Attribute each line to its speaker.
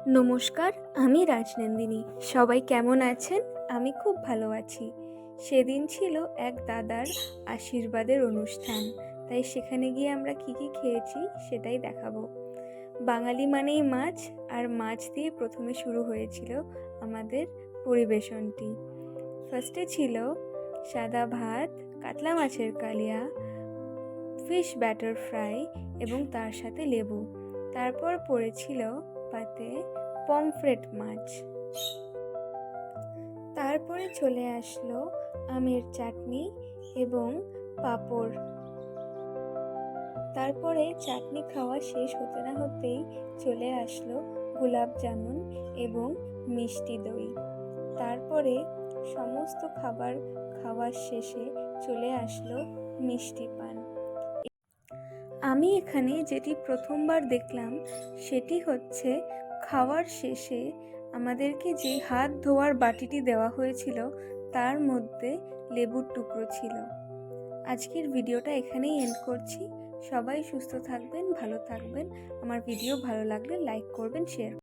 Speaker 1: নমস্কার, আমি রাজনন্দিনী। সবাই কেমন আছেন? আমি খুব ভালো আছি। সেদিন ছিল এক দাদার আশীর্বাদের অনুষ্ঠান, তাই সেখানে গিয়ে আমরা কি কি খেয়েছি সেটাই দেখাবো। বাঙালি মানেই মাছ, আর মাছ দিয়ে প্রথমে শুরু হয়েছিল আমাদের পরিবেশনটি। ফার্স্টে ছিল সাদা ভাত, কাতলা মাছের কালিয়া, ফিশ ব্যাটার ফ্রাই এবং তার সাথে লেবু। তারপর পড়েছিল পাতে পমফ্রেট মাছ। তারপরে চলে আসলো আমের চাটনি এবং পাঁপড়। তারপরে চাটনি খাওয়া শেষ হতে না হতেই চলে আসলো গোলাপ জামুন এবং মিষ্টি দই। তারপরে সমস্ত খাবার খাওয়ার শেষে চলে আসলো মিষ্টি পান। আমি এখানে যেটি প্রথমবার দেখলাম সেটি হচ্ছে খাওয়ার শেষে আমাদেরকে যে হাত ধোয়ার বাটিটি দেওয়া হয়েছিল তার মধ্যে লেবুর টুকরো ছিল। আজকের ভিডিওটা এখানেই এন্ড করছি। সবাই সুস্থ থাকবেন, ভালো থাকবেন। আমার ভিডিও ভালো লাগলে লাইক করবেন, শেয়ার